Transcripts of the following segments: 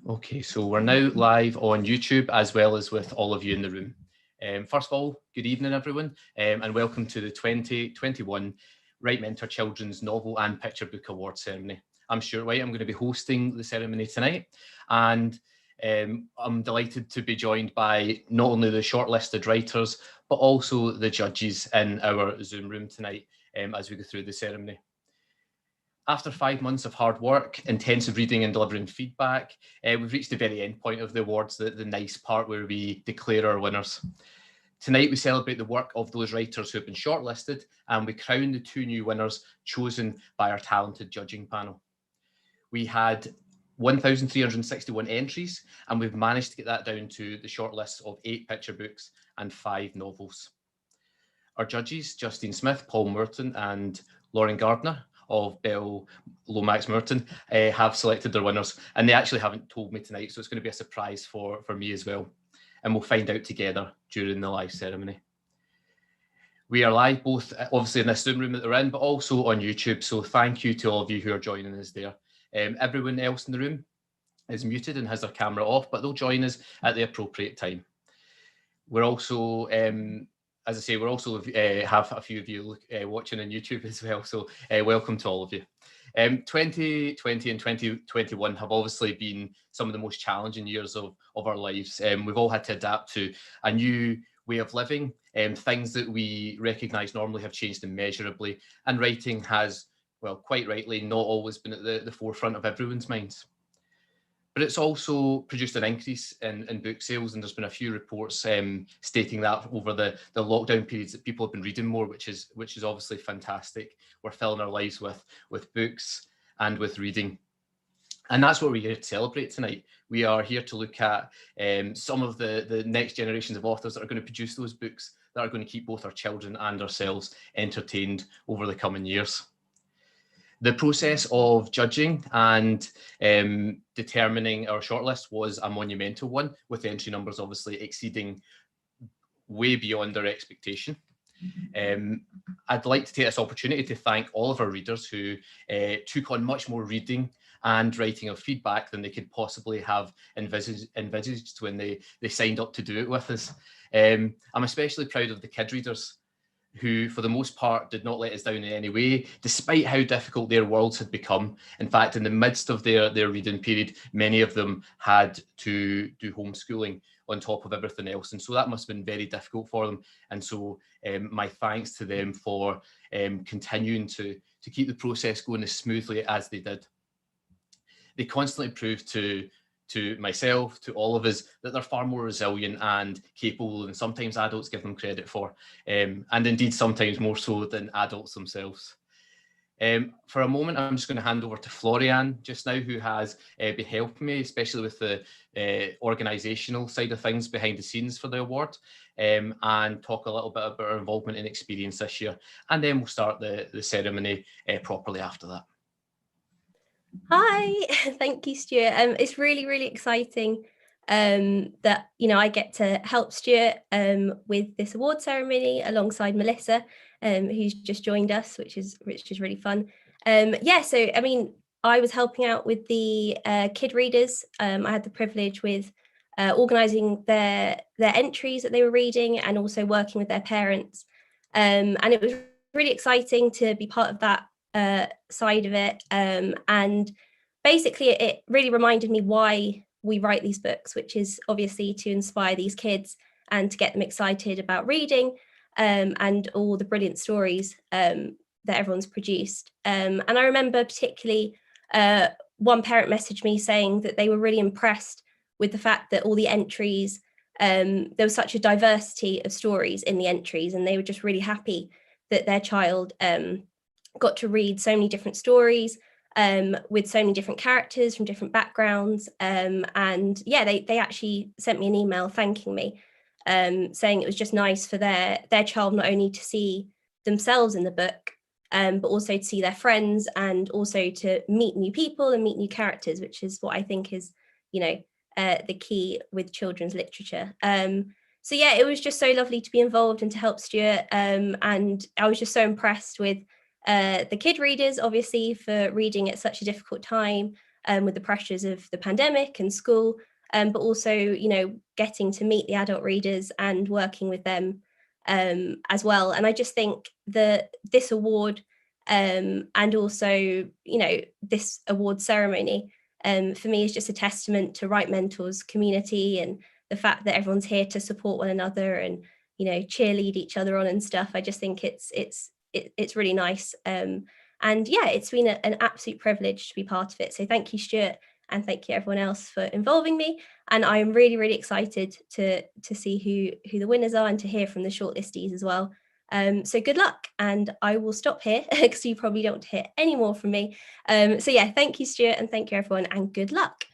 Okay, so we're now live on YouTube as well as with all of you in the room. First of all, good evening everyone, and welcome to the 2021 WriteMentor Children's Novel and Picture Book Award ceremony. I'm Stuart White, I'm going to be hosting the ceremony tonight, and I'm delighted to be joined by not only the shortlisted writers, but also the judges in our Zoom room tonight as we go through the ceremony. After 5 months of hard work, intensive reading and delivering feedback, we've reached the very end point of the awards, the nice part where we declare our winners. Tonight we celebrate the work of those writers who have been shortlisted, and we crown the 2 new winners chosen by our talented judging panel. We had 1,361 entries, and we've managed to get that down to the shortlist of 8 picture books and 5 novels. Our judges, Justine Smith, Moreton and Lauren Gardner of Bell Lomax Moreton, have selected their winners, and they actually haven't told me tonight, so it's going to be a surprise for me as well, and we'll find out together during the live ceremony. We are live both obviously in this Zoom room that they're in, but also on YouTube, so thank you to all of you who are joining us there. Everyone else in the room is muted and has their camera off, but they'll join us at the appropriate time. We're also as I say, we also have a few of you watching on YouTube as well, so welcome to all of you. 2020 and 2021 have obviously been some of the most challenging years of our lives. We've all had to adapt to a new way of living. Things that we recognise normally have changed immeasurably, and writing has, well, quite rightly, not always been at the forefront of everyone's minds. But it's also produced an increase in book sales, and there's been a few reports stating that over the lockdown periods that people have been reading more, which is obviously fantastic. We're filling our lives with books and with reading. And that's what we're here to celebrate tonight. We are here to look at some of the next generations of authors that are going to produce those books that are going to keep both our children and ourselves entertained over the coming years. The process of judging and determining our shortlist was a monumental one, with entry numbers obviously exceeding way beyond our expectation. I'd like to take this opportunity to thank all of our readers who took on much more reading and writing of feedback than they could possibly have envisaged when they signed up to do it with us. I'm especially proud of the kid readers, who for the most part did not let us down in any way, despite how difficult their worlds had become. In fact, in the midst of their reading period, many of them had to do homeschooling on top of everything else. And so that must have been very difficult for them. And so my thanks to them for continuing to keep the process going as smoothly as they did. They constantly proved to myself, to all of us, that they're far more resilient and capable than sometimes adults give them credit for, and indeed sometimes more so than adults themselves. For a moment, I'm just going to hand over to Florianne just now, who has been helping me, especially with the organisational side of things behind the scenes for the award, and talk a little bit about our involvement and experience this year, and then we'll start the ceremony properly after that. Hi, thank you, Stuart. It's really exciting that I get to help Stuart with this award ceremony alongside Melissa, who's just joined us, which is really fun. So I mean, I was helping out with the kid readers. I had the privilege with organising their entries that they were reading, and also working with their parents. And it was really exciting to be part of that side of it, and basically it really reminded me why we write these books, which is obviously to inspire these kids and to get them excited about reading, and all the brilliant stories that everyone's produced. And I remember particularly one parent messaged me saying that they were really impressed with the fact that all the entries, there was such a diversity of stories in the entries, and they were just really happy that their child got to read so many different stories with so many different characters from different backgrounds. And yeah, they actually sent me an email thanking me, saying it was just nice for their child not only to see themselves in the book, but also to see their friends, and also to meet new people and meet new characters, which is what I think is, the key with children's literature. So yeah, it was just so lovely to be involved and to help Stuart. And I was just so impressed with the kid readers, obviously, for reading at such a difficult time, with the pressures of the pandemic and school, but also, you know, getting to meet the adult readers and working with them as well. And I just think that this award and also, you know, this award ceremony for me is just a testament to WriteMentor's community and the fact that everyone's here to support one another and, you know, cheerlead each other on and stuff. I just think it's really nice. And yeah, it's been an absolute privilege to be part of it. So thank you, Stuart, and thank you everyone else for involving me. And I'm really, really excited to see who the winners are and to hear from the shortlistees as well. So good luck, and I will stop here because you probably don't hear any more from me. So yeah, thank you, Stuart, and thank you everyone, and good luck.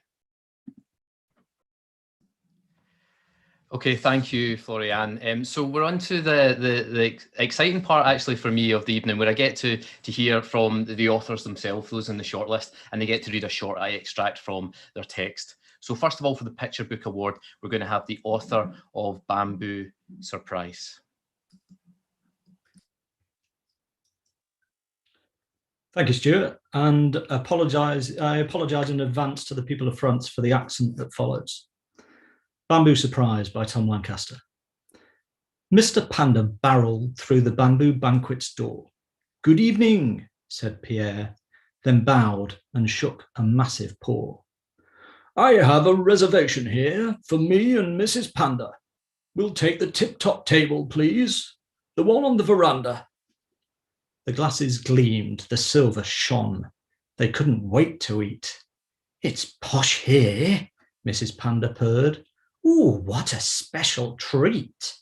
Okay, thank you, Florianne. So we're on to the exciting part, actually, for me of the evening, where I get to hear from the authors themselves, those in the shortlist, and they get to read a short extract from their text. So first of all, for the Picture Book Award, we're going to have the author of Bamboo Surprise. Thank you, Stuart, and I apologise in advance to the people of France for the accent that follows. Bamboo Surprise by Tom Lancaster. Mr. Panda barreled through the bamboo banquet's door. "Good evening," said Pierre, then bowed and shook a massive paw. "I have a reservation here for me and Mrs. Panda. We'll take the tip-top table, please. The one on the veranda." The glasses gleamed, the silver shone. They couldn't wait to eat. "It's posh here," Mrs. Panda purred. "Ooh, what a special treat."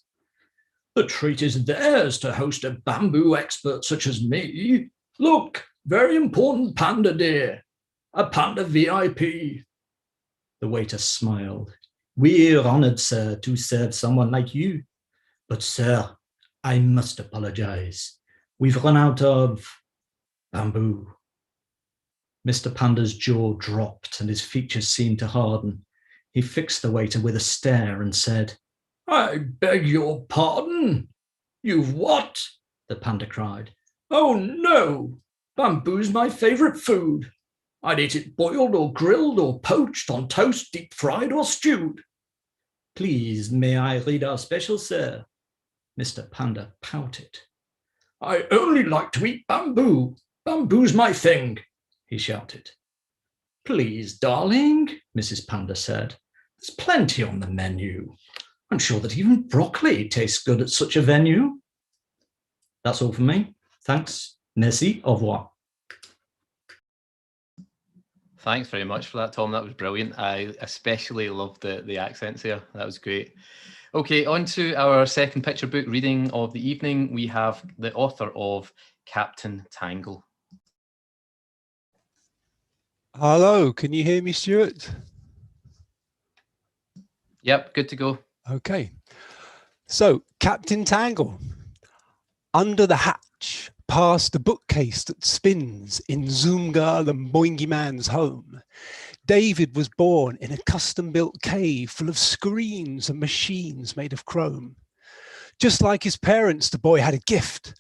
"The treat is theirs to host a bamboo expert such as me. Look, very important panda dear, a panda VIP. The waiter smiled. "We're honored, sir, to serve someone like you. But, sir, I must apologize. We've run out of bamboo." Mr. Panda's jaw dropped and his features seemed to harden. He fixed the waiter with a stare and said, "I beg your pardon. You've what?" the panda cried. "Oh no, bamboo's my favorite food. I'd eat it boiled or grilled or poached on toast, deep fried or stewed." "Please, may I read our special, sir?" Mr. Panda pouted. "I only like to eat bamboo. Bamboo's my thing," he shouted. "Please, darling," Mrs. Panda said. "There's plenty on the menu. I'm sure that even broccoli tastes good at such a venue." That's all from me. Thanks. Merci. Au revoir. Thanks very much for that, Tom. That was brilliant. I especially loved the accents here. That was great. Okay, on to our second picture book reading of the evening. We have the author of Captain Tangle. Hello, can you hear me, Stuart? Yep, good to go. Okay. So, Captain Tangle. Under the hatch, past the bookcase that spins in Zoom Girl and Boingy Man's home, David was born in a custom-built cave full of screens and machines made of chrome. Just like his parents, the boy had a gift,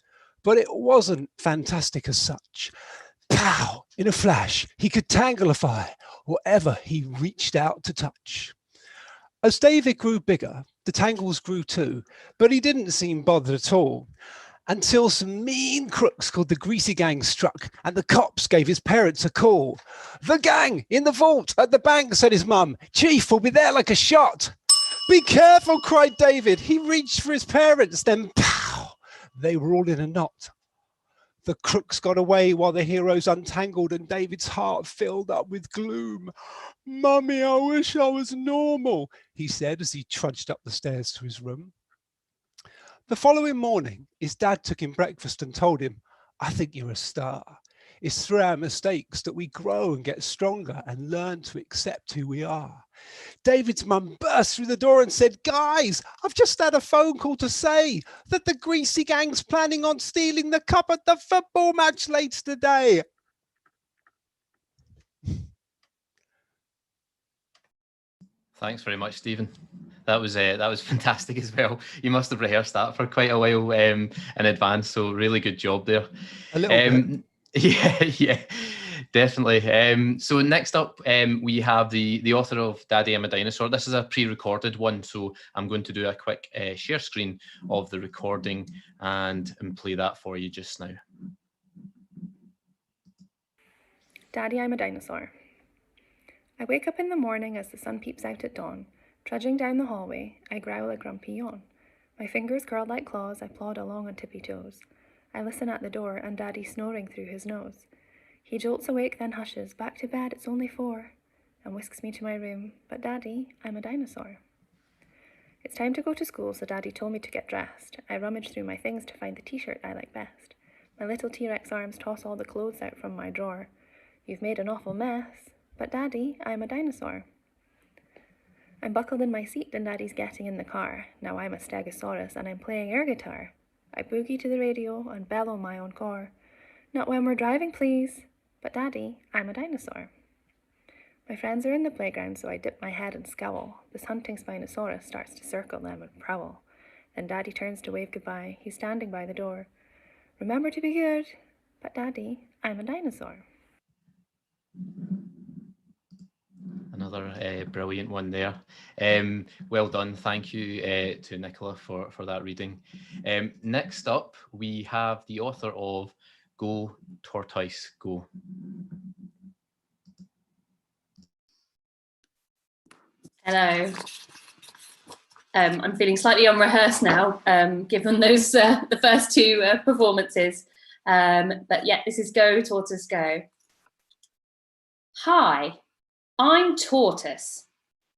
but it wasn't fantastic as such. Pow! In a flash, he could tanglify whatever he reached out to touch. As David grew bigger, the tangles grew too, but he didn't seem bothered at all. Until some mean crooks called the Greasy Gang struck and the cops gave his parents a call. "The gang in the vault at the bank," said his mum. "Chief will be there like a shot." "Be careful," cried David. He reached for his parents, then pow! They were all in a knot. The crooks got away while the heroes untangled and David's heart filled up with gloom. "Mummy, I wish I was normal," he said as he trudged up the stairs to his room. The following morning, his dad took him breakfast and told him, "I think you're a star. It's through our mistakes that we grow and get stronger and learn to accept who we are." David's mum burst through the door and said, "Guys, I've just had a phone call to say that the Greasy Gang's planning on stealing the cup at the football match later today." Thanks very much, Stephen. That was fantastic as well. You must have rehearsed that for quite a while in advance, so really good job there. A little bit. Yeah, yeah. Definitely. So next up, we have the author of Daddy, I'm a Dinosaur. This is a pre-recorded one, so I'm going to do a quick share screen of the recording and play that for you just now. Daddy, I'm a Dinosaur. I wake up in the morning as the sun peeps out at dawn. Trudging down the hallway, I growl a grumpy yawn. My fingers curled like claws, I plod along on tippy toes. I listen at the door, and Daddy snoring through his nose. He jolts awake, then hushes, back to bed, it's only 4, and whisks me to my room. But Daddy, I'm a dinosaur. It's time to go to school, so Daddy told me to get dressed. I rummage through my things to find the t-shirt I like best. My little T-Rex arms toss all the clothes out from my drawer. You've made an awful mess, but Daddy, I'm a dinosaur. I'm buckled in my seat and Daddy's getting in the car. Now I'm a stegosaurus and I'm playing air guitar. I boogie to the radio and bellow my encore. Not when we're driving, please. But Daddy, I'm a dinosaur. My friends are in the playground, so I dip my head and scowl. This hunting Spinosaurus starts to circle them and prowl. Then Daddy turns to wave goodbye. He's standing by the door. Remember to be good. But Daddy, I'm a dinosaur. Another brilliant one there. Well done. Thank you to Nicola for that reading. Next up, we have the author of Go Tortoise Go. Hello. I'm feeling slightly unrehearsed now, given those the first two performances. But yeah, this is Go Tortoise Go. Hi, I'm Tortoise.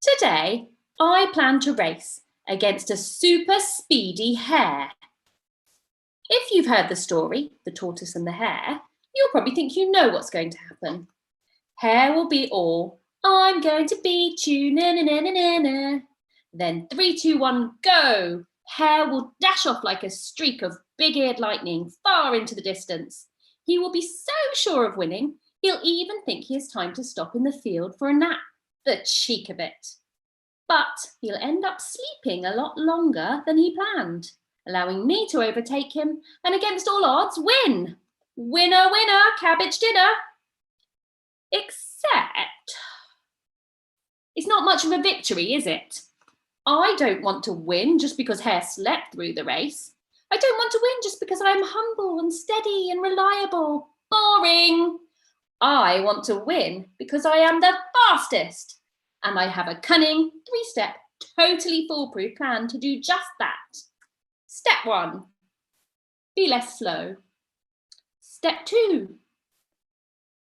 Today, I plan to race against a super speedy hare. If you've heard the story, The Tortoise and the Hare, you'll probably think you know what's going to happen. Hare will be all, I'm going to beat you, na na na na na na. Then 3, 2, 1, go! Hare will dash off like a streak of big-eared lightning far into the distance. He will be so sure of winning, he'll even think he has time to stop in the field for a nap. The cheek of it. But he'll end up sleeping a lot longer than he planned, allowing me to overtake him and against all odds win. Winner, winner, cabbage dinner. Except, it's not much of a victory, is it? I don't want to win just because Hare slept through the race. I don't want to win just because I'm humble and steady and reliable. Boring. I want to win because I am the fastest. And I have a cunning, 3-step, totally foolproof plan to do just that. Step 1, be less slow. Step 2,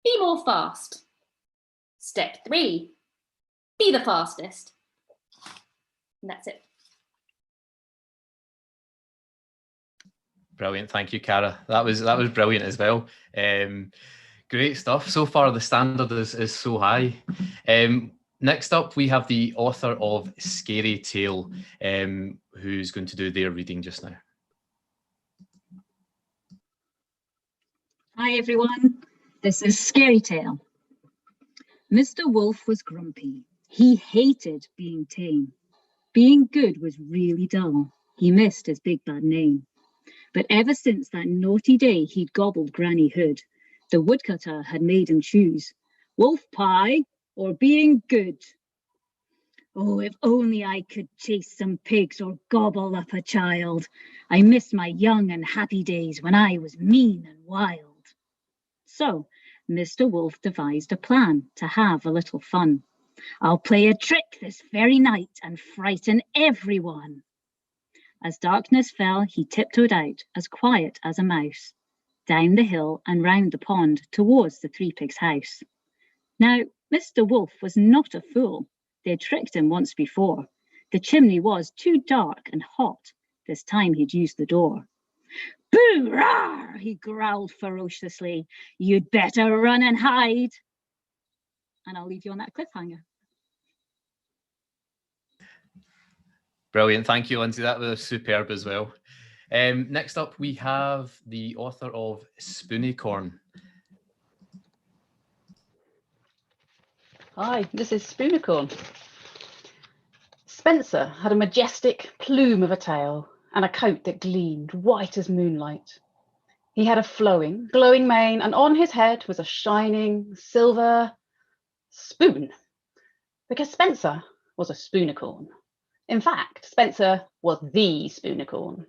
be more fast. Step 3, be the fastest. And that's it. Brilliant, thank you, Cara. That was brilliant as well. Great stuff. So far, the standard is so high. Next up, we have the author of Scary Tale, who's going to do their reading just now. Hi everyone, this is Scary Tale. Mr. Wolf was grumpy. He hated being tame. Being good was really dull. He missed his big bad name. But ever since that naughty day he'd gobbled Granny Hood, the woodcutter had made him choose wolf pie or being good. Oh, if only I could chase some pigs or gobble up a child. I miss my young and happy days when I was mean and wild. So Mr. Wolf devised a plan to have a little fun. I'll play a trick this very night and frighten everyone. As darkness fell, he tiptoed out, as quiet as a mouse, down the hill and round the pond towards the Three Pigs' house. Now, Mr. Wolf was not a fool. They'd tricked him once before. The chimney was too dark and hot. This time he'd used the door. Boo! Rawr! He growled ferociously. You'd better run and hide. And I'll leave you on that cliffhanger. Brilliant, thank you, Lindsay. That was superb as well. Next up, we have the author of Spoonicorn. Hi, this is Spoonicorn. Spencer had a majestic plume of a tail and a coat that gleamed white as moonlight. He had a flowing, glowing mane, and on his head was a shining silver spoon, because Spencer was a spoonicorn. In fact, Spencer was the spoonicorn.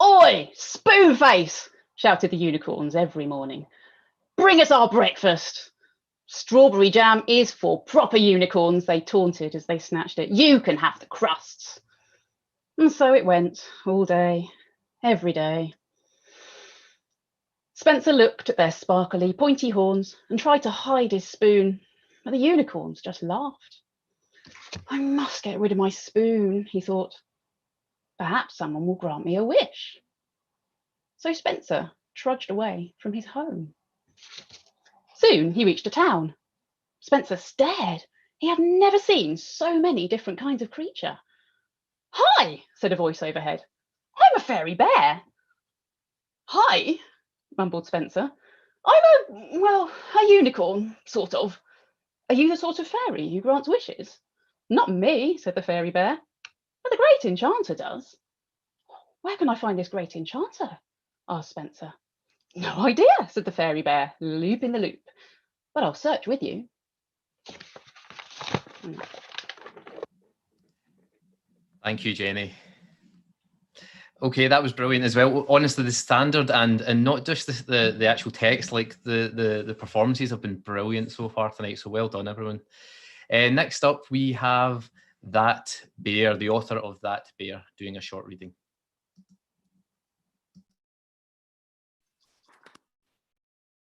"Oi, Spoonface!" shouted the unicorns every morning. "Bring us our breakfast." "Strawberry jam is for proper unicorns," they taunted as they snatched it. "You can have the crusts." And so it went all day, every day. Spencer looked at their sparkly, pointy horns and tried to hide his spoon, but the unicorns just laughed. "I must get rid of my spoon," he thought. "Perhaps someone will grant me a wish." So Spencer trudged away from his home. Soon he reached a town. Spencer stared. He had never seen so many different kinds of creature. "Hi," said a voice overhead. "I'm a fairy bear." "Hi," mumbled Spencer. "I'm a unicorn, sort of. Are you the sort of fairy who grants wishes?" "Not me," said the fairy bear, "but the great enchanter does." "Where can I find this great enchanter?" asked Spencer. "No idea," said the fairy bear, looping the loop, "but I'll search with you." Thank you, Jenny. Okay, that was brilliant as well. Honestly, the standard and not just the actual text, like the performances have been brilliant so far tonight. So well done, everyone. Next up, we have That Bear, the author of That Bear, doing a short reading.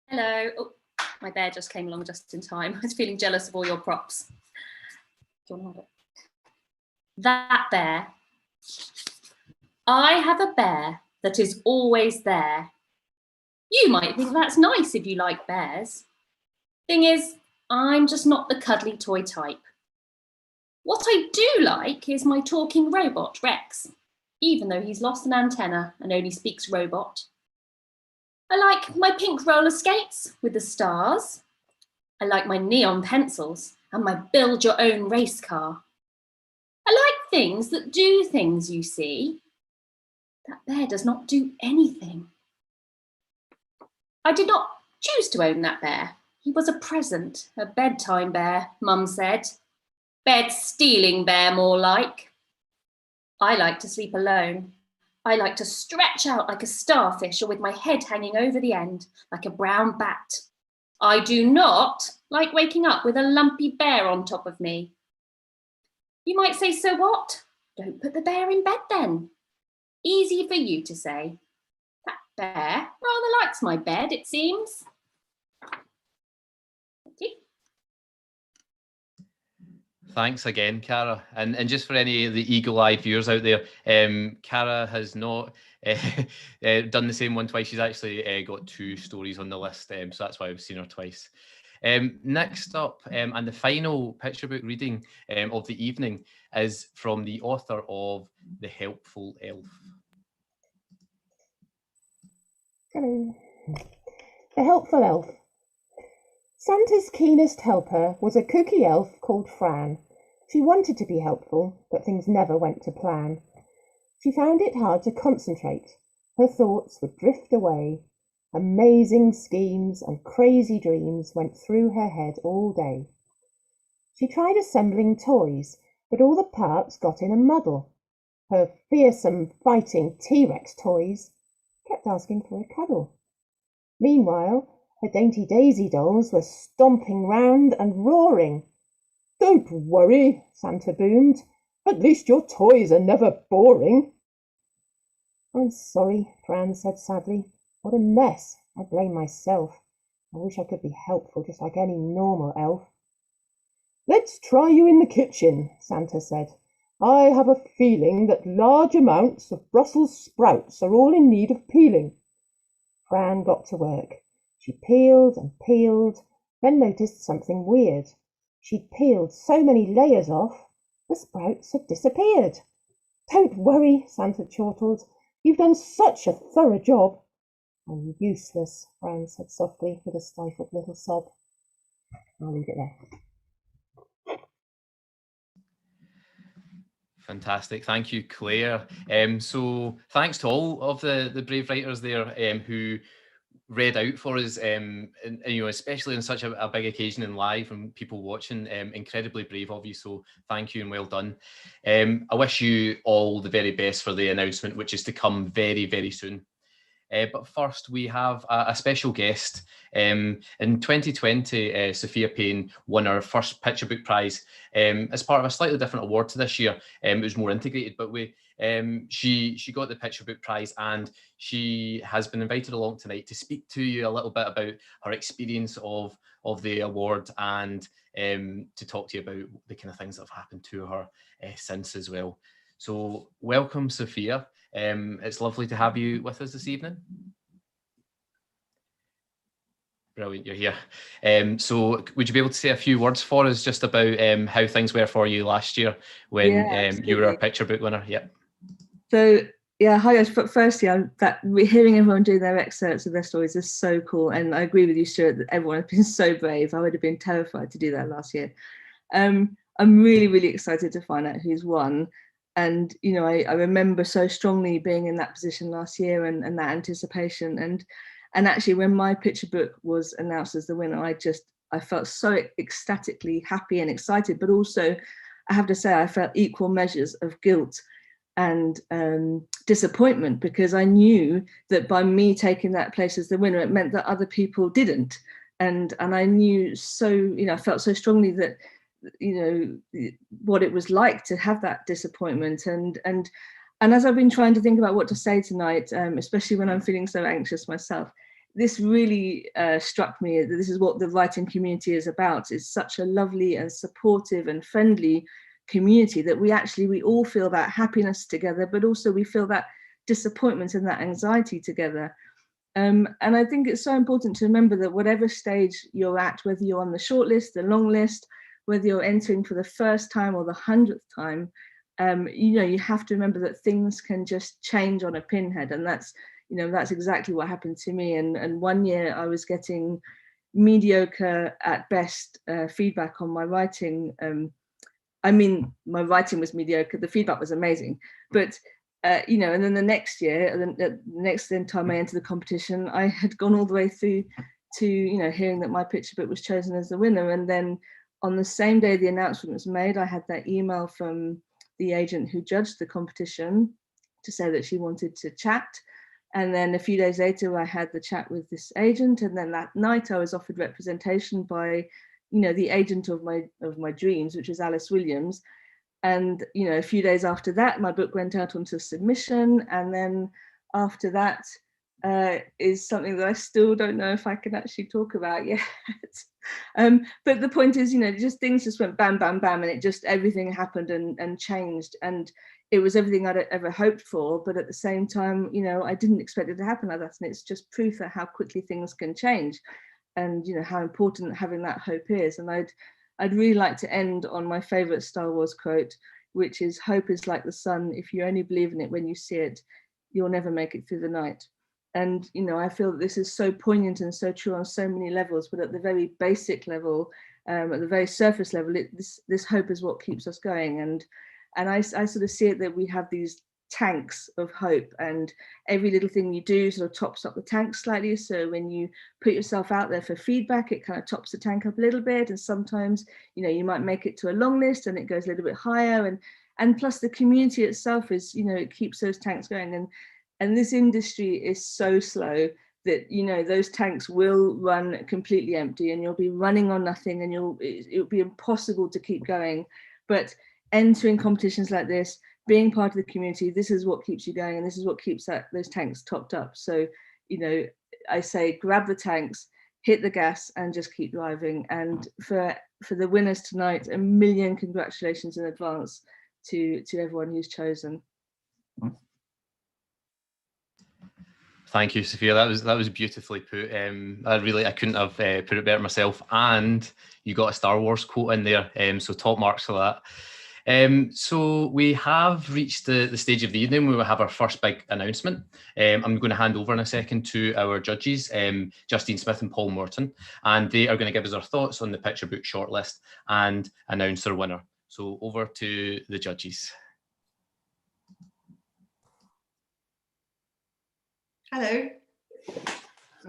Hello. Oh, my bear just came along just in time. I was feeling jealous of all your props. Do you want to hold it? That bear. I have a bear that is always there. You might think that's nice if you like bears. Thing is, I'm just not the cuddly toy type. What I do like is my talking robot, Rex, even though he's lost an antenna and only speaks robot. I like my pink roller skates with the stars. I like my neon pencils and my build-your-own race car. I like things that do things, you see. That bear does not do anything. I did not choose to own that bear. He was a present, a bedtime bear, Mum said. Bed-stealing bear, more like. I like to sleep alone. I like to stretch out like a starfish or with my head hanging over the end, like a brown bat. I do not like waking up with a lumpy bear on top of me. You might say, so what? Don't put the bear in bed then. Easy for you to say. That bear rather likes my bed, it seems. Thank you. Thanks again, Cara. And just for any of the eagle-eyed viewers out there, Cara has not done the same one twice. She's actually got 2 stories on the list, so that's why I've seen her twice. Next up, and the final picture book reading of the evening is from the author of The Helpful Elf. Hello. The Helpful Elf. Santa's keenest helper was a cookie elf called Fran. She wanted to be helpful, but things never went to plan. She found it hard to concentrate. Her thoughts would drift away. Amazing schemes and crazy dreams went through her head all day. She tried assembling toys, but all the parts got in a muddle. Her fearsome fighting T-Rex toys kept asking for a cuddle. Meanwhile, her dainty daisy dolls were stomping round and roaring. "Don't worry," Santa boomed. "At least your toys are never boring." "I'm sorry," Fran said sadly. "What a mess. I blame myself. I wish I could be helpful just like any normal elf." "Let's try you in the kitchen," Santa said. "I have a feeling that large amounts of Brussels sprouts are all in need of peeling." Fran got to work. She peeled and peeled, then noticed something weird. She'd peeled so many layers off, the sprouts had disappeared. "Don't worry," Santa chortled. "You've done such a thorough job." "I'm useless," Fran said softly with a stifled little sob. I'll leave it there. Fantastic. Thank you, Claire. So thanks to all of the brave writers there who read out for us, and you know, especially on such a big occasion and live and people watching. Incredibly brave of you, so thank you and well done. I wish you all the very best for the announcement, which is to come very, very soon. But first, we have a special guest. In 2020, Sophia Payne won her first picture book prize as part of a slightly different award to this year. It was more integrated, but she got the picture book prize, and she has been invited along tonight to speak to you a little bit about her experience of the award, and to talk to you about the kind of things that have happened to her since as well. So welcome, Sophia. It's lovely to have you with us this evening. Brilliant, you're here. So would you be able to say a few words for us just about how things were for you last year when you were a picture book winner? Yep. So yeah, hi guys. But firstly, hearing everyone do their excerpts of their stories is so cool, and I agree with you, Stuart, that everyone has been so brave. I would have been terrified to do that last year. I'm really, really excited to find out who's won. And, you know, I remember so strongly being in that position last year and that anticipation. And actually, when my picture book was announced as the winner, I felt so ecstatically happy and excited, but also, I have to say, I felt equal measures of guilt and disappointment, because I knew that by me taking that place as the winner, it meant that other people didn't. And I knew so, you know, I felt so strongly that, you know, what it was like to have that disappointment. And as I've been trying to think about what to say tonight, especially when I'm feeling so anxious myself, this really struck me that this is what the writing community is about. It's such a lovely and supportive and friendly community that we all feel that happiness together, but also we feel that disappointment and that anxiety together. And I think it's so important to remember that whatever stage you're at, whether you're on the shortlist, the long list, whether you're entering for the first time or the 100th time, you know, you have to remember that things can just change on a pinhead. And that's, you know, that's exactly what happened to me. And one year I was getting mediocre at best feedback on my writing. I mean, my writing was mediocre, the feedback was amazing. But, you know, and then the next year, the next time I entered the competition, I had gone all the way through to, you know, hearing that my picture book was chosen as the winner. And then on the same day the announcement was made, I had that email from the agent who judged the competition to say that she wanted to chat. And then a few days later, I had the chat with this agent. And then that night I was offered representation by, you know, the agent of my dreams, which is Alice Williams. And, you know, a few days after that, my book went out onto submission. And then after that is something that I still don't know if I can actually talk about yet. But the point is, you know, things just went bam, bam, bam, and it just, everything happened and changed. And it was everything I'd ever hoped for. But at the same time, you know, I didn't expect it to happen like that. And it's just proof of how quickly things can change, and, you know, how important having that hope is. And I'd really like to end on my favorite Star Wars quote, which is, "Hope is like the sun. If you only believe in it when you see it, you'll never make it through the night." And, you know, I feel that this is so poignant and so true on so many levels, but at the very basic level, at the very surface level, this hope is what keeps us going. And I sort of see it that we have these tanks of hope, and every little thing you do sort of tops up the tank slightly. So when you put yourself out there for feedback, it kind of tops the tank up a little bit. And sometimes, you know, you might make it to a long list and it goes a little bit higher. And plus the community itself is, you know, it keeps those tanks going. And this industry is so slow that, you know, those tanks will run completely empty and you'll be running on nothing, and it'll be impossible to keep going. But entering competitions like this, being part of the community, this is what keeps you going, and this is what keeps those tanks topped up. So, you know, I say grab the tanks, hit the gas, and just keep driving. And for the winners tonight, a million congratulations in advance to everyone who's chosen. Thank you, Sophia. That was beautifully put. I couldn't have put it better myself. And you got a Star Wars quote in there, so top marks for that. So we have reached the stage of the evening where we have our first big announcement. I'm going to hand over in a second to our judges, Justine Smith and Paul Moreton, and they are going to give us their thoughts on the picture book shortlist and announce their winner. So over to the judges. Hello. Hey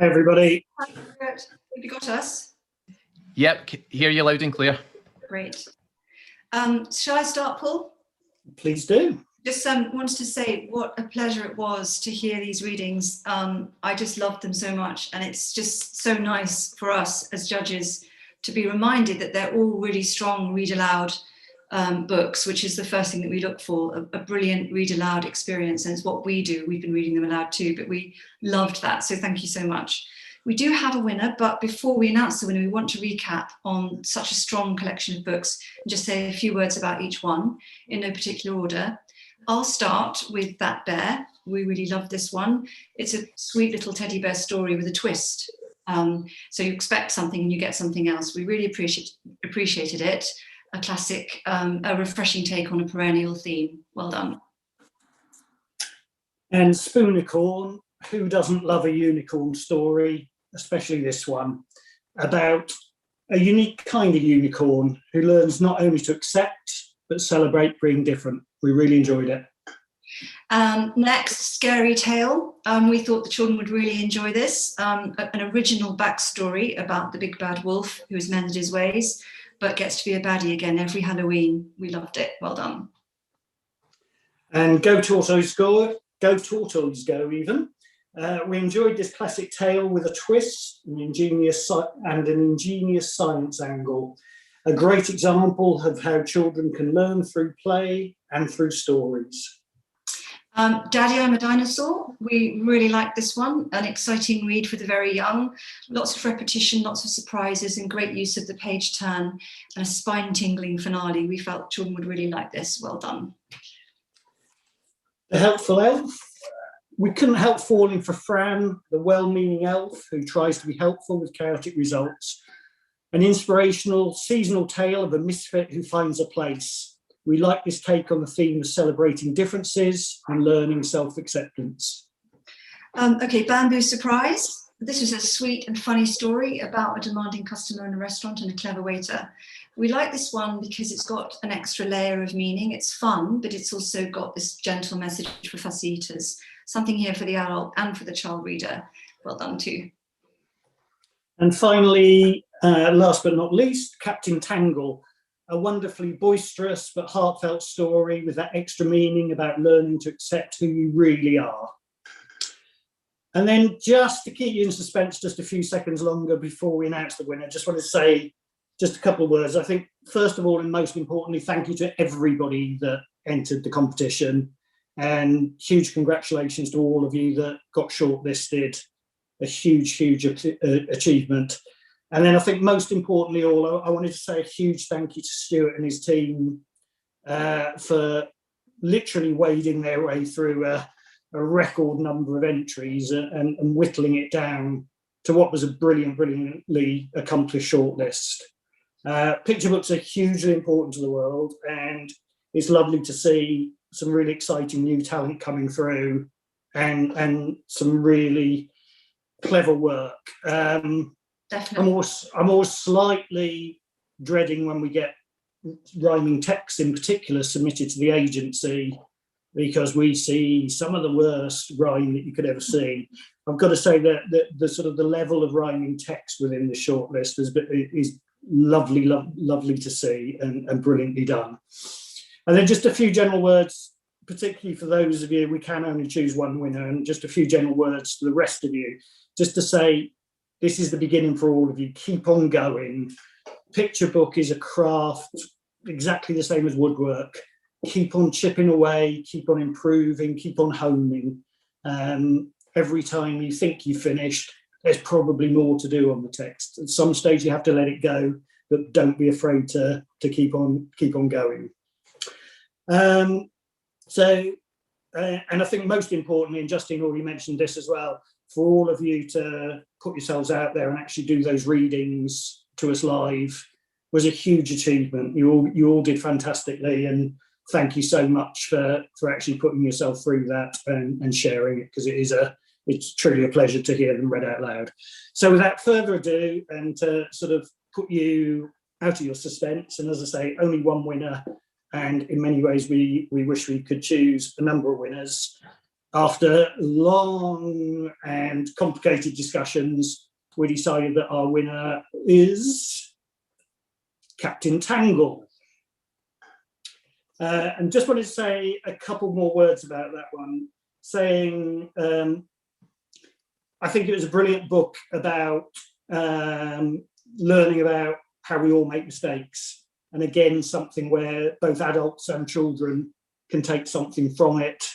everybody. Hi, Stuart. Have you got us? Yep, hear you loud and clear. Great. Shall I start, Paul? Please do. Just wanted to say what a pleasure it was to hear these readings. I just loved them so much, and it's just so nice for us as judges to be reminded that they're all really strong read aloud books, which is the first thing that we look for, a brilliant read aloud experience, and it's what we do. We've been reading them aloud too, but we loved that, so thank you so much. We do have a winner, but before we announce the winner, we want to recap on such a strong collection of books and just say a few words about each one in no particular order. I'll start with That Bear. We really love this one. It's a sweet little teddy bear story with a twist. So you expect something and you get something else. We really appreciated it. A classic, a refreshing take on a perennial theme. Well done. And Spoonicorn, who doesn't love a unicorn story, especially this one, about a unique kind of unicorn who learns not only to accept, but celebrate being different. We really enjoyed it. Next, Scary Tale. We thought the children would really enjoy this. An original backstory about the big bad wolf who has mended his ways, but gets to be a baddie again every Halloween. We loved it. Well done. And Go Tortoise Go, Go Tortoise Go even. We enjoyed this classic tale with a twist, an ingenious science angle. A great example of how children can learn through play and through stories. Daddy, I'm a Dinosaur. We really liked this one. An exciting read for the very young. Lots of repetition, lots of surprises, and great use of the page turn, and a spine-tingling finale. We felt children would really like this. Well done. The Helpful Elf. We couldn't help falling for Fran, the well-meaning elf who tries to be helpful with chaotic results. An inspirational seasonal tale of a misfit who finds a place. We like this take on the theme of celebrating differences and learning self-acceptance. Okay, Bamboo Surprise. This is a sweet and funny story about a demanding customer in a restaurant and a clever waiter. We like this one because it's got an extra layer of meaning. It's fun, but it's also got this gentle message for fussy eaters. Something here for the adult and for the child reader. Well done too. And finally, last but not least, Captain Tangle. A wonderfully boisterous but heartfelt story with that extra meaning about learning to accept who you really are. And then just to keep you in suspense just a few seconds longer before we announce the winner, I just want to say just a couple of words. I think, first of all, and most importantly, thank you to everybody that entered the competition, and huge congratulations to all of you that got shortlisted. A huge, huge achievement. And then I think most importantly, I wanted to say a huge thank you to Stuart and his team for literally wading their way through a record number of entries and whittling it down to what was a brilliantly accomplished shortlist. Picture books are hugely important to the world, and it's lovely to see some really exciting new talent coming through and some really clever work. Definitely. I'm always slightly dreading when we get rhyming texts in particular submitted to the agency, because we see some of the worst rhyme that you could ever see. I've got to say that the sort of the level of rhyming text within the shortlist is lovely to see and brilliantly done. And then just a few general words, particularly for those of you, we can only choose one winner, and just a few general words to the rest of you, just to say, this is the beginning for all of you. Keep on going. Picture book is a craft exactly the same as woodwork. Keep on chipping away, keep on improving, keep on honing. Every time you think you've finished, there's probably more to do on the text. At some stage you have to let it go, but don't be afraid to keep on going. And I think most importantly, and Justine already mentioned this as well, for all of you to put yourselves out there and actually do those readings to us live was a huge achievement. You all did fantastically, and thank you so much for actually putting yourself through that and sharing it, because it's truly a pleasure to hear them read out loud. So without further ado, and to sort of put you out of your suspense, and as I say, only one winner, and in many ways we wish we could choose a number of winners. after long and complicated discussions, we decided that our winner is Captain Tangle. And just wanted to say a couple more words about that one, saying I think it was a brilliant book about learning about how we all make mistakes. And again, something where both adults and children can take something from it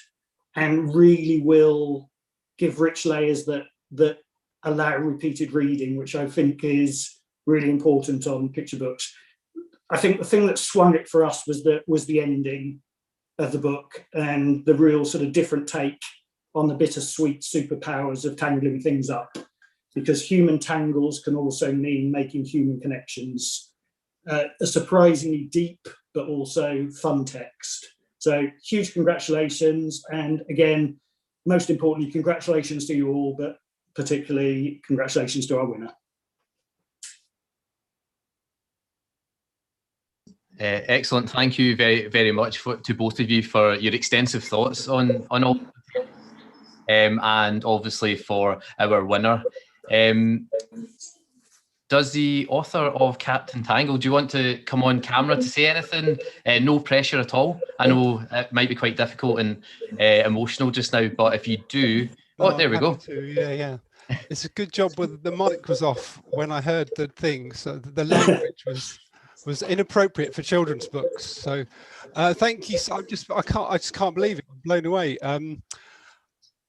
and really will give rich layers that allow repeated reading, which I think is really important on picture books. I think the thing that swung it for us was the ending of the book and the real sort of different take on the bittersweet superpowers of tangling things up, because human tangles can also mean making human connections. A surprisingly deep but also fun text. So huge congratulations, and again, most importantly, congratulations to you all, but particularly congratulations to our winner. Excellent. Thank you very, very much to both of you for your extensive thoughts on all, and obviously for our winner. Does the author of Captain Tangle, do you want to come on camera to say anything? No pressure at all. I know it might be quite difficult and emotional just now, but if you do, there we go. Yeah. It's a good job with the mic was off when I heard the thing, so the language was inappropriate for children's books. So thank you. I just can't believe it. I'm blown away.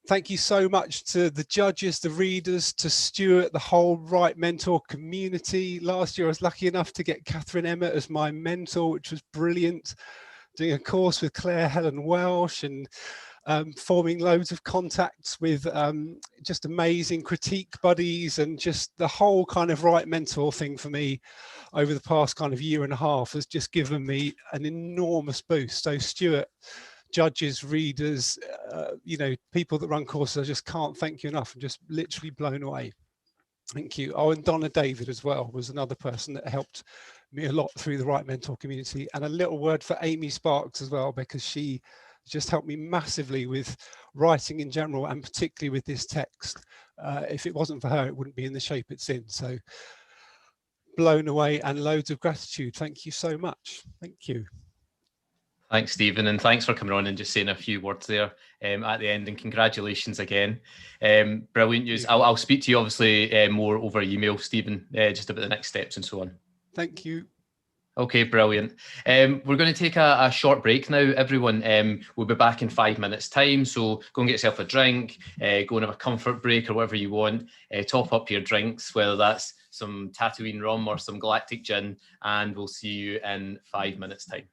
Thank you so much to the judges, the readers, to Stuart, the whole WriteMentor community. Last year, I was lucky enough to get Catherine Emmett as my mentor, which was brilliant. Doing a course with Claire Helen Welsh and forming loads of contacts with just amazing critique buddies, and just the whole kind of WriteMentor thing for me over the past kind of year and a half has just given me an enormous boost. So Stuart, judges, readers, people that run courses, I just can't thank you enough. I'm just literally blown away. Thank you. Oh, and Donna David as well was another person that helped me a lot through the WriteMentor community. And a little word for Amy Sparks as well, because she just helped me massively with writing in general, and particularly with this text. If it wasn't for her, it wouldn't be in the shape it's in. So blown away and loads of gratitude. Thank you so much. Thank you. Thanks, Stephen, and thanks for coming on and just saying a few words there at the end, and congratulations again. Brilliant news. I'll speak to you obviously more over email, Stephen, just about the next steps and so on. Thank you. Okay, brilliant. We're going to take a short break now, everyone. We'll be back in 5 minutes time, so go and get yourself a drink, go and have a comfort break or whatever you want, top up your drinks, whether that's some Tatooine rum or some Galactic gin, and we'll see you in 5 minutes time.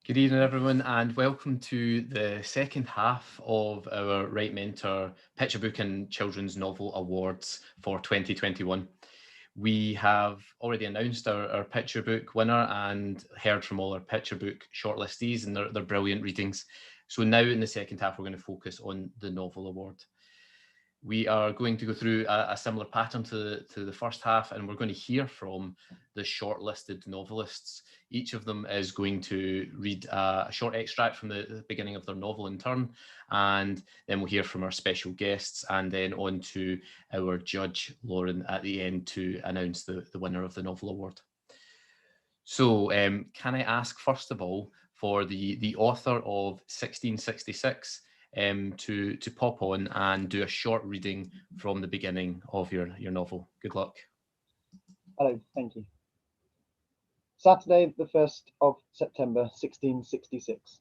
Good evening, everyone, and welcome to the second half of our WriteMentor Picture Book and Children's Novel Awards for 2021. We have already announced our picture book winner and heard from all our picture book shortlistees and their brilliant readings. So now in the second half, we're going to focus on the novel award. We are going to go through a similar pattern to the first half, and we're going to hear from the shortlisted novelists. Each of them is going to read a short extract from the beginning of their novel in turn, and then we'll hear from our special guests, and then on to our judge, Lauren, at the end to announce the winner of the novel award. So can I ask, first of all, for the author of 1666, to pop on and do a short reading from the beginning of your novel. Good luck. Hello, thank you. Saturday, the 1st of September, 1666.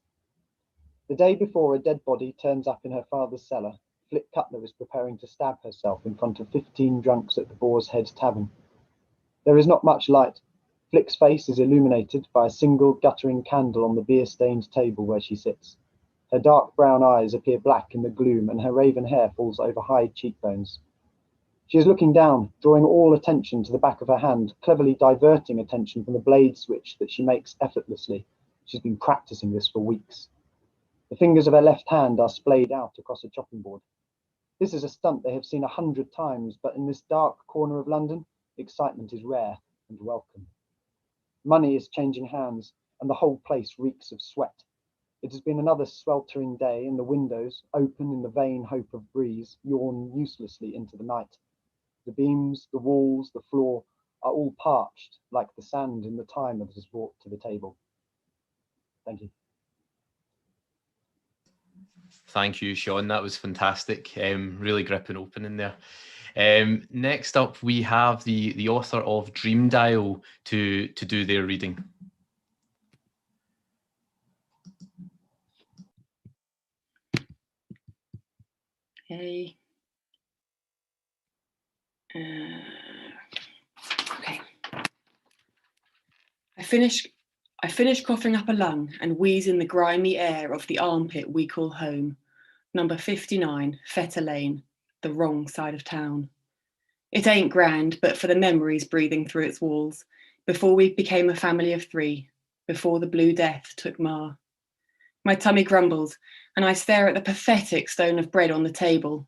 The day before a dead body turns up in her father's cellar, Flick Cutler is preparing to stab herself in front of 15 drunks at the Boar's Head Tavern. There is not much light. Flick's face is illuminated by a single guttering candle on the beer-stained table where she sits. Her dark brown eyes appear black in the gloom, and her raven hair falls over high cheekbones. She is looking down, drawing all attention to the back of her hand, cleverly diverting attention from the blade switch that she makes effortlessly. She's been practicing this for weeks. The fingers of her left hand are splayed out across a chopping board. This is a stunt they have seen 100 times, but in this dark corner of London, excitement is rare and welcome. Money is changing hands, and the whole place reeks of sweat. It has been another sweltering day, and the windows, open in the vain hope of breeze, yawn uselessly into the night. The beams, the walls, the floor are all parched, like the sand in the time that is brought to the table. Thank you. Thank you, Sean. That was fantastic. Really gripping opening there. Next up, we have the author of Dream Dial to do their reading. Okay. Okay. I finish coughing up a lung and wheezing the grimy air of the armpit we call home. Number 59, Fetter Lane, the wrong side of town. It ain't grand, but for the memories breathing through its walls, before we became a family of 3, before the Blue Death took Ma. My tummy grumbles, and I stare at the pathetic stone of bread on the table.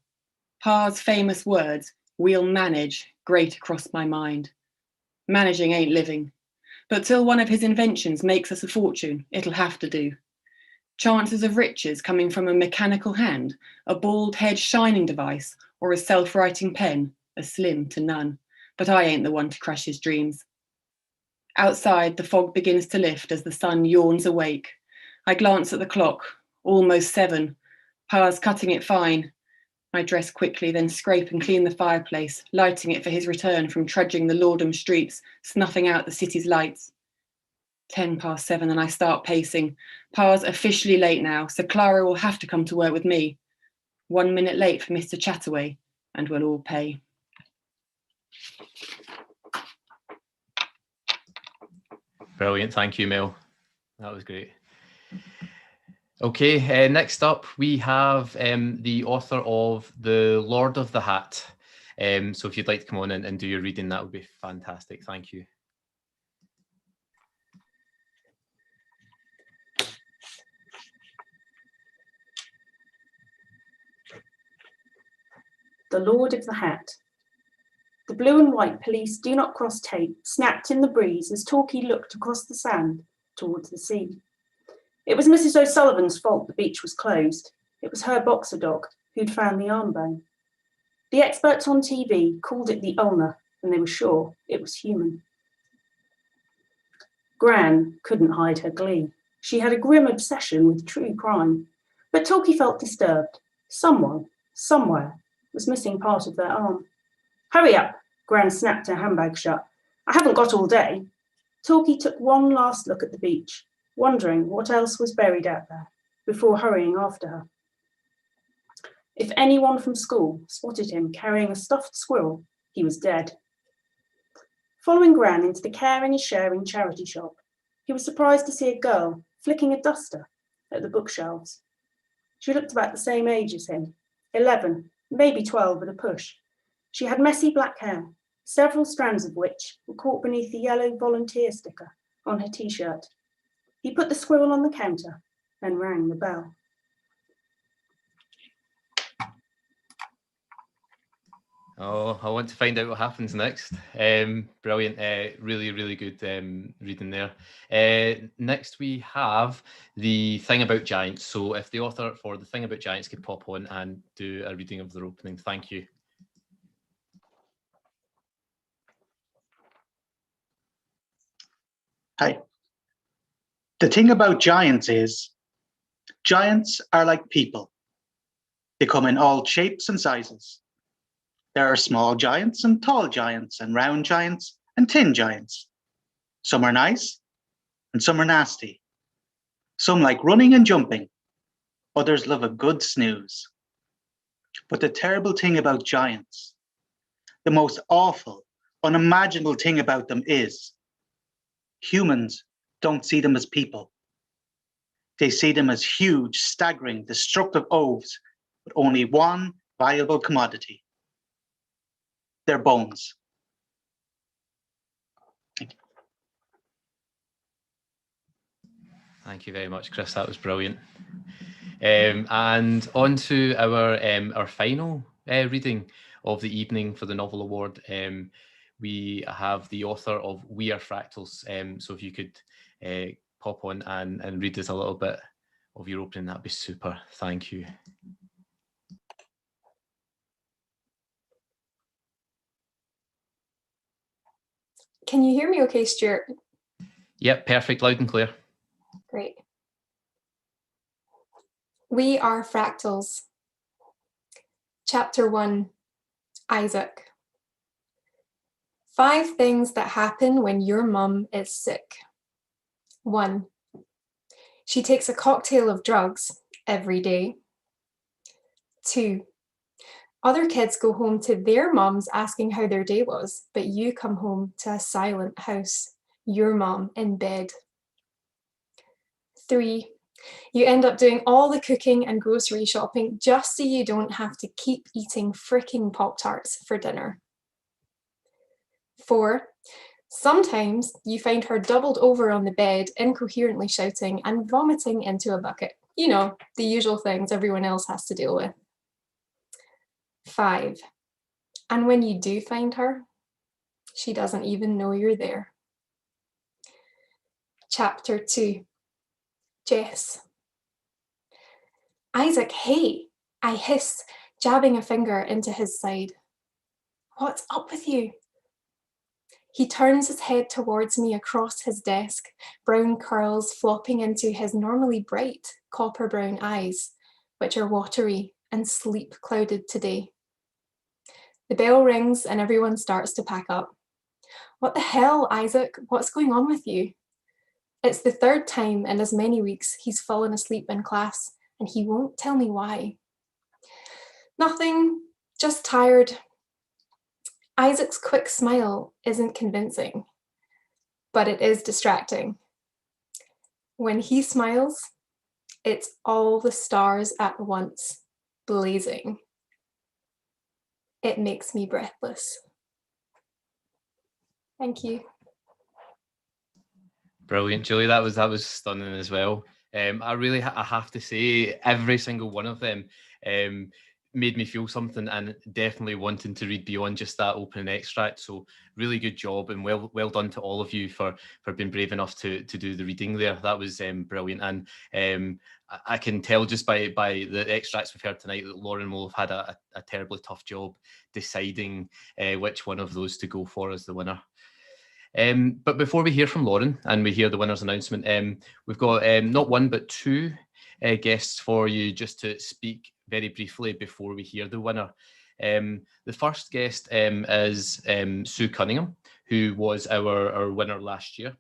Pa's famous words, "We'll manage," grate across my mind. Managing ain't living, but till one of his inventions makes us a fortune, it'll have to do. Chances of riches coming from a mechanical hand, a bald head shining device, or a self-writing pen are slim to none, but I ain't the one to crush his dreams. Outside, the fog begins to lift as the sun yawns awake. I glance at the clock, almost 7. Pa's cutting it fine. I dress quickly, then scrape and clean the fireplace, lighting it for his return from trudging the Lordham streets, snuffing out the city's lights. 7:10 and I start pacing. Pa's officially late now, so Clara will have to come to work with me. 1 minute late for Mr. Chataway, and we'll all pay. Brilliant, thank you, Mel. That was great. Okay, next up we have the author of The Lord of the Hat. So if you'd like to come on and do your reading, that would be fantastic. Thank you. The Lord of the Hat. The blue and white police do not cross tape snapped in the breeze as Torquay looked across the sand towards the sea. It was Mrs. O'Sullivan's fault the beach was closed. It was her boxer dog who'd found the arm bone. The experts on TV called it the ulnar, and they were sure it was human. Gran couldn't hide her glee. She had a grim obsession with true crime. But Torquay felt disturbed. Someone, somewhere, was missing part of their arm. Hurry up, Gran snapped her handbag shut. I haven't got all day. Torquay took one last look at the beach, wondering what else was buried out there, before hurrying after her. If anyone from school spotted him carrying a stuffed squirrel, he was dead. Following Gran into the Caring is Sharing charity shop, he was surprised to see a girl flicking a duster at the bookshelves. She looked about the same age as him, 11, maybe 12 at a push. She had messy black hair, several strands of which were caught beneath the yellow volunteer sticker on her t-shirt. He put the squirrel on the counter and rang the bell. Oh, I want to find out what happens next. Brilliant. Really, really good reading there. Next, we have The Thing About Giants. So if the author for The Thing About Giants could pop on and do a reading of their opening. Thank you. Hi. The thing about giants is, giants are like people. They come in all shapes and sizes. There are small giants and tall giants and round giants and thin giants. Some are nice and some are nasty. Some like running and jumping. Others love a good snooze. But the terrible thing about giants, the most awful, unimaginable thing about them is, humans don't see them as people. They see them as huge, staggering, destructive oafs with only one valuable commodity: their bones. Thank you very much, Chris. That was brilliant. And on to our final reading of the evening for the Novel Award. We have the author of We Are Fractals. So if you could pop on and read us a little bit of your opening, that'd be super. Thank you. Can you hear me okay, Stuart? Yep, perfect, loud and clear. Great. We Are Fractals. Chapter 1, Isaac. 5 things that happen when your mum is sick. 1. She takes a cocktail of drugs every day. 2. Other kids go home to their mums asking how their day was, but you come home to a silent house, your mum in bed. 3. You end up doing all the cooking and grocery shopping just so you don't have to keep eating fricking Pop-Tarts for dinner. 4. Sometimes you find her doubled over on the bed, incoherently shouting and vomiting into a bucket. You know, the usual things everyone else has to deal with. 5. And when you do find her, she doesn't even know you're there. Chapter 2, Jess. Isaac, hey, I hiss, jabbing a finger into his side. What's up with you? He turns his head towards me across his desk, brown curls flopping into his normally bright copper brown eyes, which are watery and sleep clouded today. The bell rings and everyone starts to pack up. What the hell, Isaac? What's going on with you? It's the 3rd time in as many weeks he's fallen asleep in class, and he won't tell me why. Nothing, just tired. Isaac's quick smile isn't convincing, but it is distracting. When he smiles, it's all the stars at once, blazing. It makes me breathless. Thank you. Brilliant, Julie. That was stunning as well. I have to say, every single one of them made me feel something, and definitely wanting to read beyond just that opening extract. So really good job, and well done to all of you for being brave enough to do the reading there. That was brilliant, and I can tell just by the extracts we've heard tonight that Lauren will have had a terribly tough job deciding which one of those to go for as the winner. But before we hear from Lauren and we hear the winner's announcement, we've got not one but 2 guests for you just to speak very briefly before we hear the winner. The first guest is Sue Cunningham, who was our winner last year.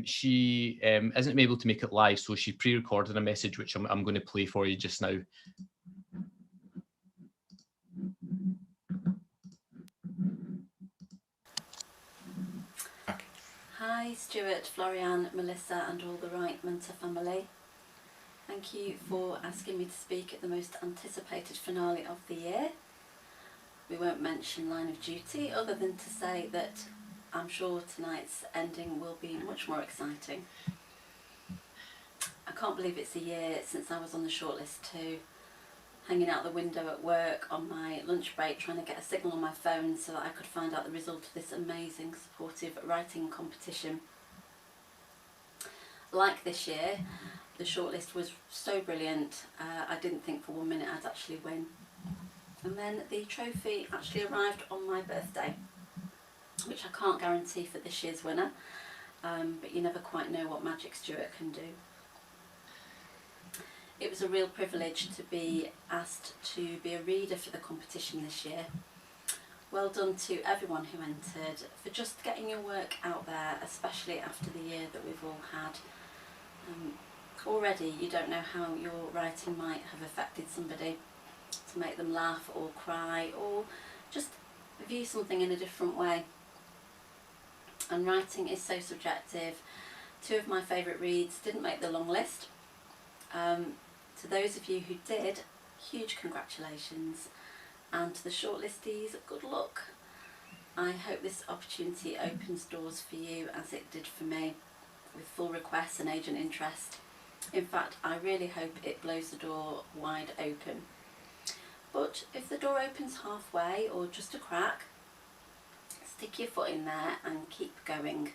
She isn't able to make it live, so she pre-recorded a message which I'm going to play for you just now. Hi Stuart, Florianne, Melissa and all the WriteMentor family. Thank you for asking me to speak at the most anticipated finale of the year. We won't mention Line of Duty other than to say that I'm sure tonight's ending will be much more exciting. I can't believe it's a year since I was on the shortlist too, hanging out the window at work on my lunch break trying to get a signal on my phone so that I could find out the result of this amazing supportive writing competition. Like this year, the shortlist was so brilliant, I didn't think for 1 minute I'd actually win. And then the trophy actually arrived on my birthday, which I can't guarantee for this year's winner, but you never quite know what magic Stuart can do. It was a real privilege to be asked to be a reader for the competition this year. Well done to everyone who entered for just getting your work out there, especially after the year that we've all had. Already you don't know how your writing might have affected somebody, to make them laugh or cry or just view something in a different way. And writing is so subjective. 2 of my favourite reads didn't make the long list. To those of you who did, huge congratulations, and to the shortlistees, good luck. I hope this opportunity opens doors for you as it did for me, with full requests and agent interest. In fact, I really hope it blows the door wide open. But if the door opens halfway or just a crack, stick your foot in there and keep going.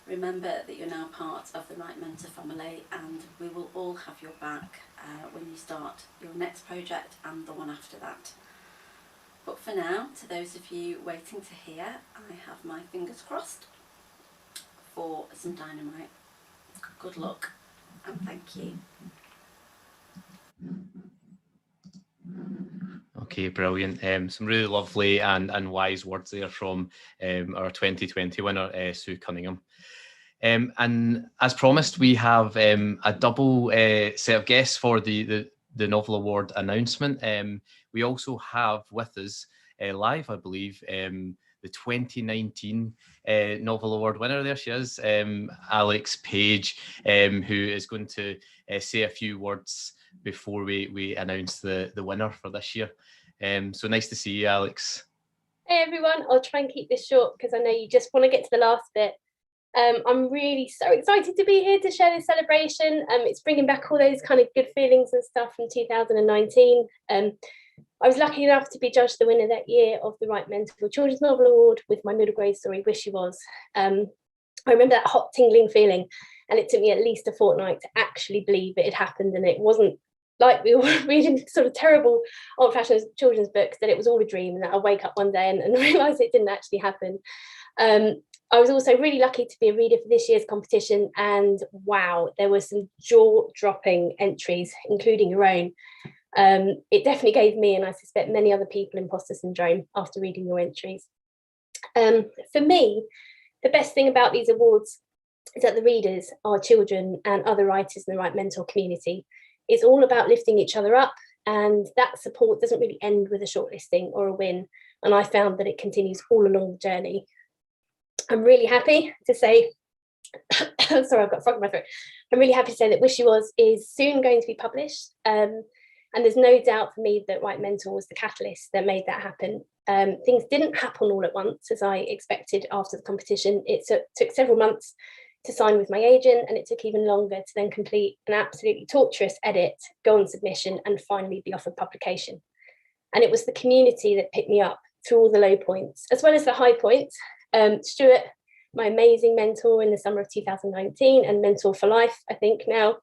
Remember that you're now part of the WriteMentor family, and we will all have your back when you start your next project and the one after that. But for now, to those of you waiting to hear, I have my fingers crossed for some dynamite. Good luck and thank you. Okay, brilliant. Some really lovely and wise words there from our 2020 winner, Sue Cunningham. And as promised, we have a double set of guests for the Novel Award announcement. We also have with us live, I believe, the 2019 Novel Award winner. There she is, Alex Page, who is going to say a few words before we announce the winner for this year. So nice to see you, Alex. Hey everyone, I'll try and keep this short because I know you just want to get to the last bit. I'm really so excited to be here to share this celebration. It's bringing back all those kind of good feelings and stuff from 2019. I was lucky enough to be judged the winner that year of the WriteMentor Children's Novel Award with my middle grade story, Wish You Was. I remember that hot tingling feeling, and it took me at least a fortnight to actually believe it had happened, and it wasn't like we were reading sort of terrible old-fashioned children's books, that it was all a dream and that I'll wake up one day and realise it didn't actually happen. I was also really lucky to be a reader for this year's competition, and wow, there were some jaw-dropping entries, including your own. It definitely gave me, and I suspect many other people, imposter syndrome after reading your entries. For me, the best thing about these awards is that the readers are children and other writers in the WriteMentor community. It's all about lifting each other up, and that support doesn't really end with a shortlisting or a win, and I found that it continues all along the journey. I'm really happy to say, sorry, I've got a frog in my throat. I'm really happy to say that Wish You Was is soon going to be published. And there's no doubt for me that WriteMentor was the catalyst that made that happen. Things didn't happen all at once as I expected after the competition. It took several months to sign with my agent, and it took even longer to then complete an absolutely torturous edit, go on submission, and finally be offered publication. And it was the community that picked me up through all the low points, as well as the high points. Stuart, my amazing mentor in the summer of 2019 and mentor for life, I think now,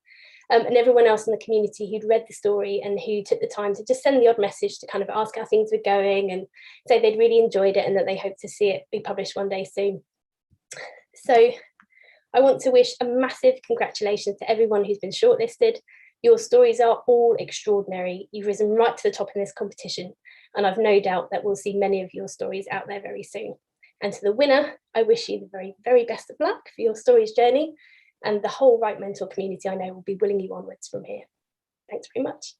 and everyone else in the community who'd read the story and who took the time to just send the odd message to kind of ask how things were going and say they'd really enjoyed it and that they hoped to see it be published one day soon. So I want to wish a massive congratulations to everyone who's been shortlisted. Your stories are all extraordinary. You've risen right to the top in this competition, and I've no doubt that we'll see many of your stories out there very soon. And to the winner, I wish you the very, very best of luck for your story's journey, and the whole WriteMentor community I know will be willing you onwards from here. Thanks very much.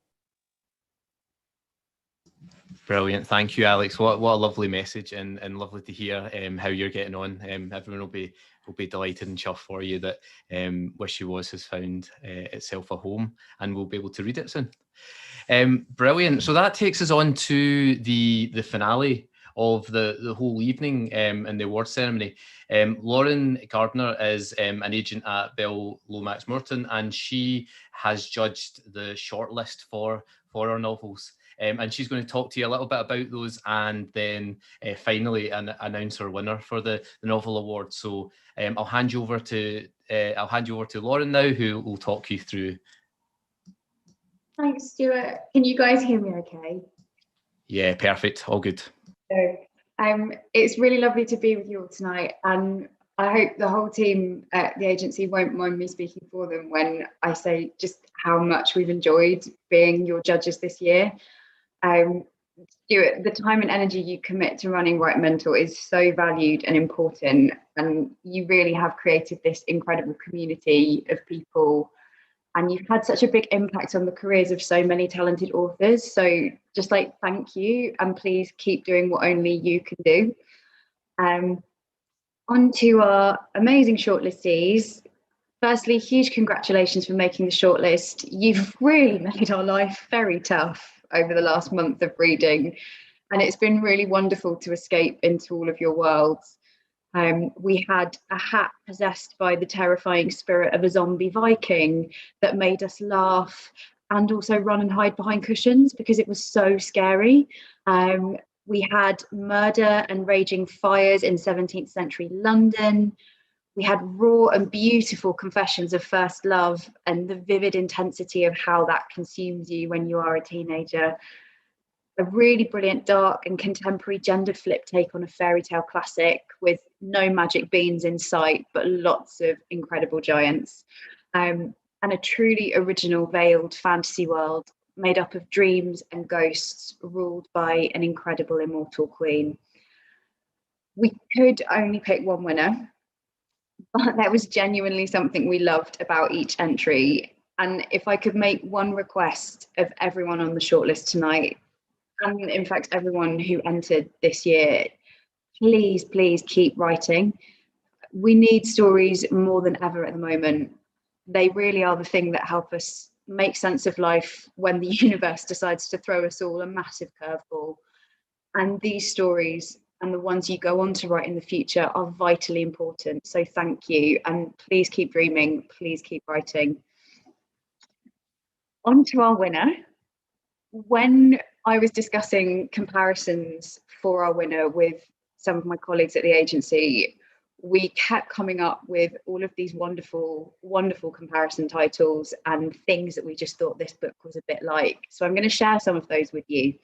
Brilliant. Thank you, Alex. What a lovely message, and lovely to hear how you're getting on. Everyone will be delighted and chuffed for you that Wish You Was has found itself a home, and we'll be able to read it soon. Brilliant. So that takes us on to the finale of the whole evening and the award ceremony. Lauren Gardner is an agent at Bell Lomax Moreton, and she has judged the shortlist for our novels. And she's going to talk to you a little bit about those, and then finally announce our winner for the novel award. So I'll hand you over to Lauren now, who will talk you through. Thanks, Stuart. Can you guys hear me okay? Yeah, perfect. All good. So, it's really lovely to be with you all tonight, and I hope the whole team at the agency won't mind me speaking for them when I say just how much we've enjoyed being your judges this year. Stuart, the time and energy you commit to running WriteMentor is so valued and important, and you really have created this incredible community of people, and you've had such a big impact on the careers of so many talented authors. So just thank you, and please keep doing what only you can do. On to our amazing shortlistees. Firstly, huge congratulations for making the shortlist. You've really made our life very tough over the last month of reading, and it's been really wonderful to escape into all of your worlds. We had a hat possessed by the terrifying spirit of a zombie Viking that made us laugh and also run and hide behind cushions because it was so scary. We had murder and raging fires in 17th century London. We had raw and beautiful confessions of first love and the vivid intensity of how that consumes you when you are a teenager. A really brilliant, dark and contemporary gender flip take on a fairy tale classic with no magic beans in sight, but lots of incredible giants. And a truly original veiled fantasy world made up of dreams and ghosts ruled by an incredible immortal queen. We could only pick one winner, but there was genuinely something we loved about each entry. And if I could make one request of everyone on the shortlist tonight, and in fact everyone who entered this year, please keep writing. We need stories more than ever at the moment. They really are the thing that help us make sense of life when the universe decides to throw us all a massive curveball. And these stories and the ones you go on to write in the future are vitally important. So thank you, and please keep dreaming, please keep writing. On to our winner. When I was discussing comparisons for our winner with some of my colleagues at the agency, we kept coming up with all of these wonderful, wonderful comparison titles and things that we just thought this book was a bit like. So I'm going to share some of those with you.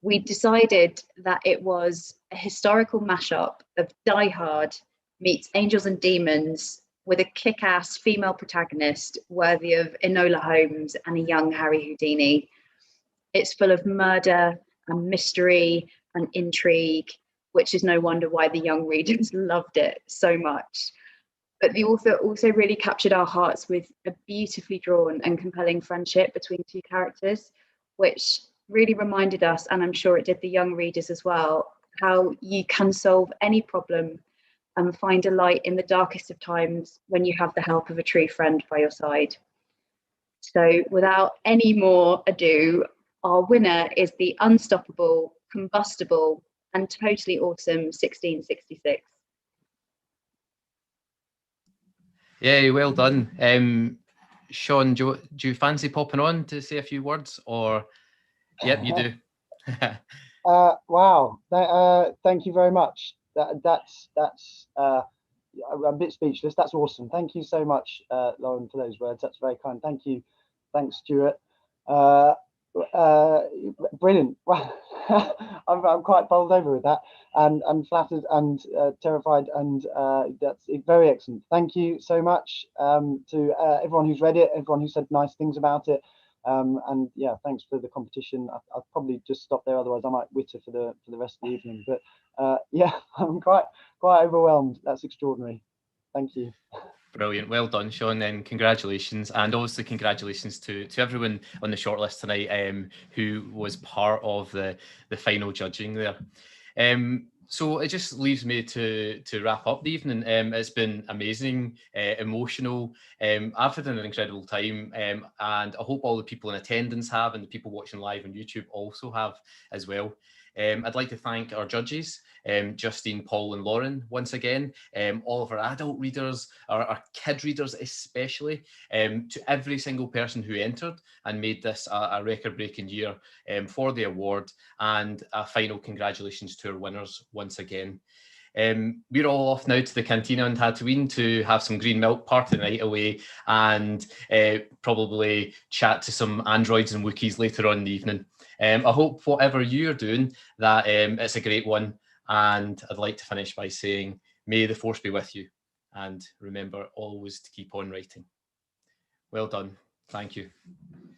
We decided that it was a historical mashup of Die Hard meets Angels and Demons with a kick-ass female protagonist worthy of Enola Holmes and a young Harry Houdini. It's full of murder and mystery and intrigue, which is no wonder why the young readers loved it so much. But the author also really captured our hearts with a beautifully drawn and compelling friendship between two characters, which really reminded us, and I'm sure it did the young readers as well, how you can solve any problem and find a light in the darkest of times when you have the help of a true friend by your side. So without any more ado, our winner is the unstoppable, combustible, and totally awesome 1666. Yeah, well done. Sean, do you fancy popping on to say a few words, or? Yep, you do. Wow, thank you very much. That's I'm a bit speechless. That's awesome. Thank you so much, Lauren, for those words. That's very kind. Thank you. Thanks, Stuart. Brilliant. Well, I'm quite bowled over with that, and flattered and terrified, and that's very excellent. Thank you so much to everyone who's read it, everyone who said nice things about it. And yeah, thanks for the competition. I'll probably just stop there, otherwise I might witter for the rest of the evening. But yeah, I'm quite overwhelmed. That's extraordinary. Thank you. Brilliant. Well done, Sean, and congratulations. And also congratulations to everyone on the shortlist tonight who was part of the final judging there. So it just leaves me to wrap up the evening. It's been amazing, emotional. I've had an incredible time, and I hope all the people in attendance have, and the people watching live on YouTube also have as well. I'd like to thank our judges, Justine, Paul and Lauren once again, all of our adult readers, our kid readers especially, to every single person who entered and made this a record-breaking year for the award, and a final congratulations to our winners once again. We're all off now to the cantina on Tatooine to have some green milk, party the night away, and probably chat to some androids and Wookiees later on in the evening. I hope whatever you're doing, that it's a great one. And I'd like to finish by saying, may the force be with you. And remember always to keep on writing. Well done. Thank you.